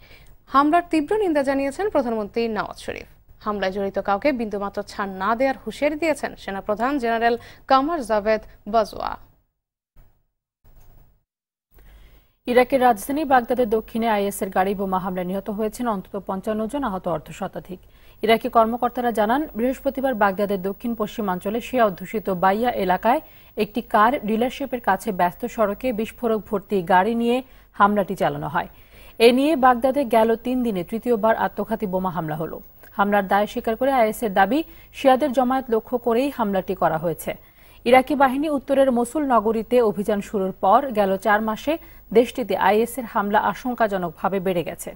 হামলার তীব্র নিন্দা জানিয়েছেন প্রধানমন্ত্রী নওয়াজ শরীফ। হামলায় জড়িত কাউকে বিন্দুমাত্র ছাড় না দেওয়ার হুঁশিয়ারি দিয়েছেন সেনাপ্রধান জেনারেল কামার জাভেদ বাজওয়া। ইরাকের রাজধানী বাগদাদের দক্ষিণে আইএসের গাড়ি বোমা হামলায় নিহত হয়েছেন অন্তত 55 জন, আহত অর্ধশতাধিক। ইরাকি কর্মকর্তারা জানান, বৃহস্পতিবার বাগদাদের দক্ষিণ পশ্চিমাঞ্চলে শিয়া অধ্যুষিত বাইয়া এলাকায় একটি কার ডিলারশিপের কাছে ব্যস্ত সড়কে বিস্ফোরক ভর্তি গাড়ি নিয়ে হামলাটি চালানো হয়। এ নিয়ে বাগদাদে গেল 3 দিনে তৃতীয়বার আত্মঘাতী বোমা হামলা হলো। হামলার দায় স্বীকার করে আইএসের দাবি, শিয়াদের জমায়েত লক্ষ্য করেই হামলাটি করা হয়েছে। ইরাকি বাহিনী উত্তরের মসুল নগরীতে অভিযান শুরুর পর গেল 4 মাসে দেশটিতে আইএসের হামলা আশঙ্কাজনকভাবে বেড়ে গেছে।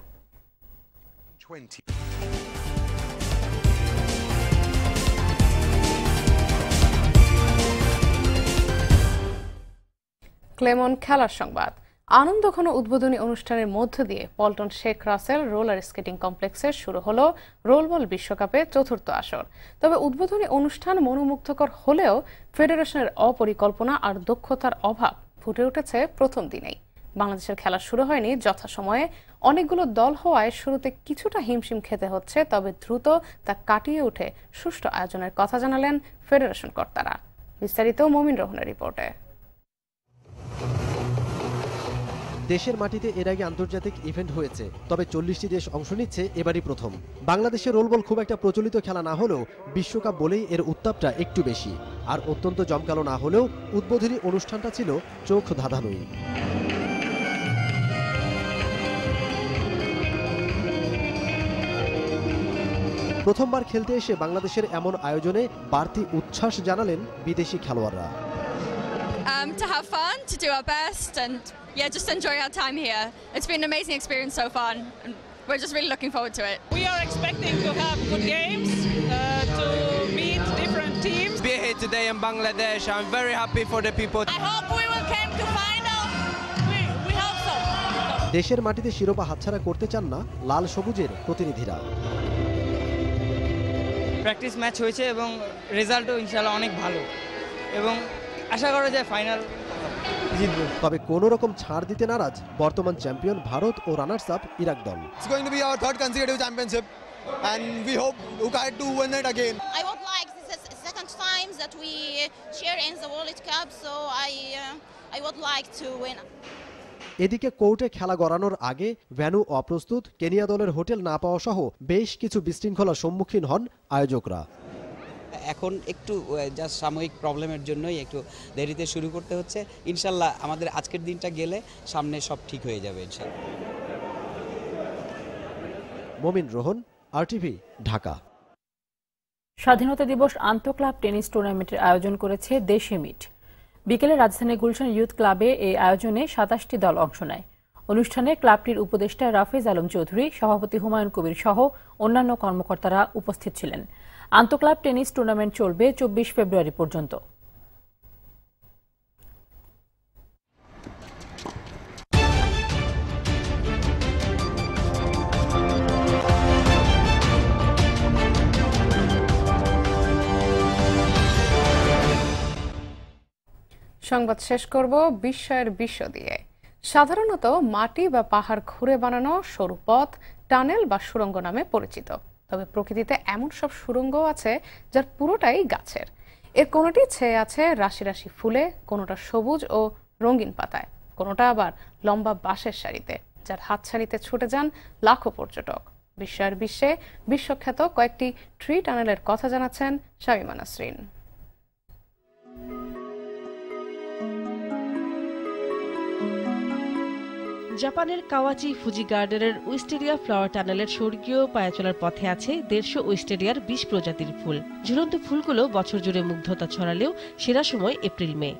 ক্লেমন খেলার সংবাদ। আনন্দঘন উদ্বোধনী অনুষ্ঠানের মধ্য দিয়ে পল্টন শেখ রাসেল রোলার স্কেটিং কমপ্লেক্সে শুরু হলো রোলবল বিশ্বকাপের 4র্থ আসর। তবে উদ্বোধনী অনুষ্ঠান মনোমুগ্ধকর হলেও ফেডারেশনের অপরিকল্পনা আর দক্ষতার অভাব ফুটে উঠেছে প্রথম দিনেই। বাংলাদেশের খেলা শুরু হয়নি যথাসময়ে। অনেকগুলো দল হওয়ায় শুরুতে কিছুটা হিমশিম খেতে হচ্ছে, তবে দ্রুত তা কাটিয়ে উঠে সুষ্ঠু আয়োজনের কথা জানালেন ফেডারেশন কর্তারা। বিস্তারিত মমিন রহনের রিপোর্টে। দেশের মাটিতে এর আগে আন্তর্জাতিক ইভেন্ট হয়েছে, তবে 40টি দেশ অংশ নিচ্ছে এবারই প্রথম। বাংলাদেশের রোলবল খুব একটা প্রচলিত খেলা না হলেও বিশ্বকাপ বলেই এর উত্তাপটা একটু বেশি। আর অত্যন্ত জমকালো না হলেও উদ্বোধনী অনুষ্ঠানটা ছিল চোখ ধাঁধানোই। প্রথমবার খেলতে এসে বাংলাদেশের এমন আয়োজনে বাড়তি উচ্ছ্বাস জানালেন বিদেশি খেলোয়াড়রা। To have fun, to do our best, and yeah, just enjoy our time here. It's been an amazing experience so far, and we're just really looking forward to it. We are expecting to have good games, to meet different teams. Be here today in Bangladesh. I'm very happy for the people. I hope we will come to final. We hope so. দেশের মাটিতে শিরোপা হাতছাড়া করতে চান না লাল সবুজের প্রতিনিধিরা। Practice match হয়েছে এবং রেজাল্টও ইনশাআল্লাহ অনেক ভালো, এবং আশা করা যায় ফাইনাল। জিতবো। তবে কোনো রকম ছাড় দিতে নারাজ বর্তমান চ্যাম্পিয়ন ভারত ও রানার্স আপ ইরাক দল। It's going to be our third consecutive championship and we hope UKAID to win it again. I would like this is the second time that we share in the World Cup, so I would like to win. এদিকে কোর্টে খেলা গড়ানোর আগে venue অপ্রস্তুত, Kenya দলের hotel না পাওয়া সহ বেশ কিছু বিশৃঙ্খলার সম্মুখীন হন আয়োজকরা। এখন একটু জাস্ট সাময়িক প্রবলেমের জন্যই একটু দেরিতে শুরু করতে হচ্ছে। ইনশাল্লাহ আমাদের আজকের দিনটা গেলে সামনে সব ঠিক হয়ে যাবে ইনশাল্লাহ। মমিন রোহন, RTV, ঢাকা। স্বাধীনতা দিবস আন্তঃক্লাব টেনিস টুর্নামেন্টের আয়োজন করেছে দেশে মিট। বিকেলে রাজধানীর গুলশান ইউথ ক্লাবে এই আয়োজনে ২৭টি দল অংশ নেয়। অনুষ্ঠানে ক্লাবটির উপদেষ্টা রাফেজ আলম চৌধুরী, সভাপতি হুমায়ুন কবির সহ অন্যান্য কর্মকর্তারা উপস্থিত ছিলেন। আন্তঃক্লাব টেনিস টুর্নামেন্ট চলবে ২৪ ফেব্রুয়ারি পর্যন্ত। সংবাদ শেষ করব বিস্ময়ের বিশ্ব দিয়ে। সাধারণত মাটি বা পাহাড় খুঁড়ে বানানো সরু পথ, টানেল বা সুড়ঙ্গ নামে পরিচিত। তবে প্রকৃতিতে এমন সব সুড়ঙ্গও আছে যার পুরোটাই গাছের। এর কোনোটি ছেয়ে আছে রাশি রাশি ফুলে, কোনোটা সবুজ ও রঙিন পাতায়, কোনোটা আবার লম্বা বাঁশের সারিতে, যার হাতছানিতে ছুটে যান লাখো পর্যটক। বিস্ময়ের বিশ্বে বিশ্বখ্যাত কয়েকটি ট্রি টানেলের কথা জানাচ্ছেন শামিমা নাসরিন। জাপানের কাওয়াচি ফুজি গার্ডেনের উইস্টেরিয়া ফ্লাওয়ার টানেলের স্বর্গীয় পায়াচলার পথে আছে ১৫০ উইস্টেরিয়ার ২০ প্রজাতির ফুল। ঝুলন্ত ফুলগুলো বছর জুড়ে মুগ্ধতা ছড়ালেও সেরা সময় এপ্রিল মে।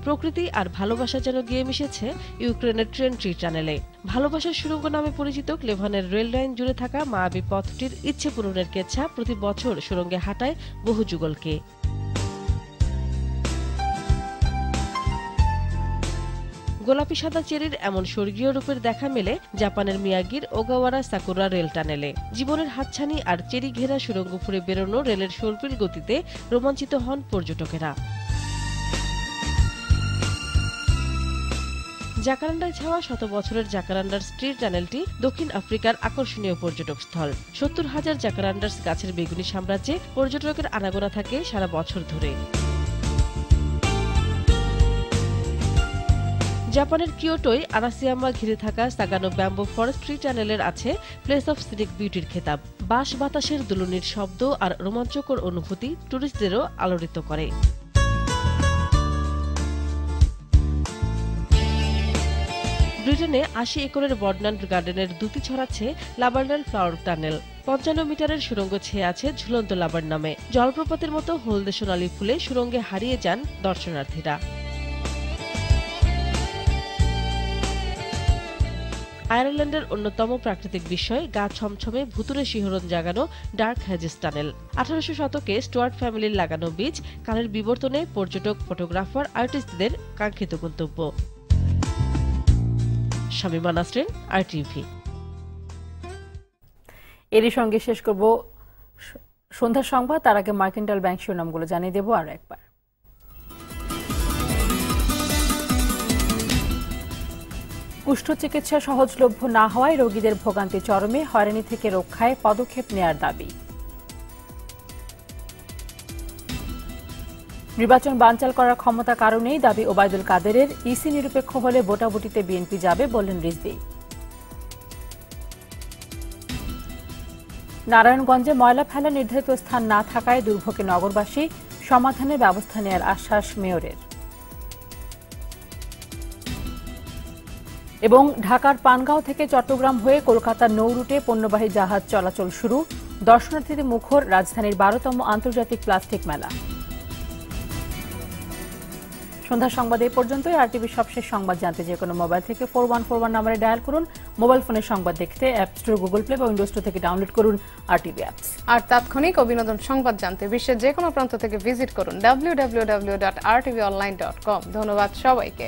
প্রকৃতি আর ভালোবাসা যেন গিয়ে মিশেছে ইউক্রেনের ট্রেন ট্রি টানেলে। ভালোবাসার সুড়ঙ্গ নামে পরিচিত ক্লেভানের রেল লাইন জুড়ে থাকা মায়াবী পথটির ইচ্ছে পূরণের কেচ্ছা প্রতি বছর সুড়ঙ্গে হাঁটায় বহু যুগলকে। গোলাপি সাদা চেরির এমন স্বর্গীয় রূপের দেখা মেলে জাপানের মিয়াগির ওগাওয়ারা সাকুরা রেল টানেলে। জীবনের হাতছানি আর চেরি ঘেরা সুড়ঙ্গ ফুঁড়ে বেরোনো রেলের শৈল্পিক গতিতে রোমাঞ্চিত হন পর্যটকেরা। জাকারান্ডায় ছাওয়া শত বছরের জাকারান্ডার স্ট্রিট টানেলটি দক্ষিণ আফ্রিকার আকর্ষণীয় পর্যটক স্থল। ৭০,০০০ জাকারান্ডার্স গাছের বেগুনি সাম্রাজ্যে পর্যটকের আনাগোনা থাকে সারা বছর ধরে। জাপানের কিয়োটোয় আরাসিয়ামা ঘিরে থাকা সাগানো ব্যাম্বো ফরেস্ট্রি টানেলের আছে প্লেস অফ সিনিক বিউটির খেতাব। বাঁশ বাতাসের দুলুনির শব্দ আর রোমাঞ্চকর অনুভূতি টুরিস্টদেরও আলোড়িত করে। ব্রিটেনে ৮০ একরের বর্ডল্যান্ড গার্ডেনের দুটি ছড়াচ্ছে লাবার্নাল ফ্লাওয়ার টানেল। ৫৫ মিটারের সুড়ঙ্গ ছেয়ে আছে ঝুলন্ত লাবার নামে। জলপ্রপাতের মতো হলদে সোনালী ফুলে সুড়ঙ্গে হারিয়ে যান দর্শনার্থীরা। আয়ারল্যান্ডের অন্যতম প্রাকৃতিক বিষয় গা ছমছমে ভুতুরে শিহরণ জাগানো ডার্ক হ্যাজেস টানেল। ১৮০০ শতকে স্টুয়ার্ট ফ্যামিলির লাগানো বীজ কালের বিবর্তনে পর্যটক, ফটোগ্রাফার, আর্টিস্টদের কাঙ্ক্ষিত গন্তব্য। শামিমা নাসরিন, RTV। এরই সঙ্গে শেষ করব সন্ধ্যার সংবাদ। তার আগে মার্কেন্টাইল ব্যাংক শিরোনামগুলো জানিয়ে দেব আরো একবার। কুষ্ঠ চিকিৎসা সহজলভ্য না হওয়ায় রোগীদের ভোগান্তি চরমে, হয়রানি থেকে রক্ষায় পদক্ষেপ নেয়ার দাবি। নির্বাচন বানচাল করার ক্ষমতা কারণেই দাবি ওবায়দুল কাদেরের। ইসি নিরপেক্ষ হলে ভোটাভুটিতে বিএনপি যাবে বললেন রিজভী। নারায়ণগঞ্জে ময়লা ফেলা নির্ধারিত স্থান না থাকায় দুর্ভোগে নগরবাসী, সমাধানের ব্যবস্থা নেওয়ার আশ্বাস মেয়রের। এবং ঢাকার পানগাঁও থেকে চট্টগ্রাম হয়ে কলকাতার নৌ রুটে পণ্যবাহী জাহাজ চলাচল শুরু, দর্শনার্থীদের মুখর রাজধানীর ১২তম আন্তর্জাতিক প্লাস্টিক মেলা। সন্ধ্যা সংবাদ এই পর্যন্তই। আরটিভির সবশেষ সংবাদ জানতে যে কোনো মোবাইল থেকে 4141 নম্বরে ডায়াল করুন। মোবাইল ফোনের সংবাদ দেখতে অ্যাপ স্টোর, গুগল প্লে বা উইন্ডোজ স্টোর থেকে ডাউনলোড করুন আরটিভি অ্যাপস। আর তাৎক্ষণিক ও বিনোদন সংবাদ জানতে বিশ্বের যে কোনো প্রান্ত থেকে ভিজিট করুন www.rtvonline.com। ধন্যবাদ সবাইকে।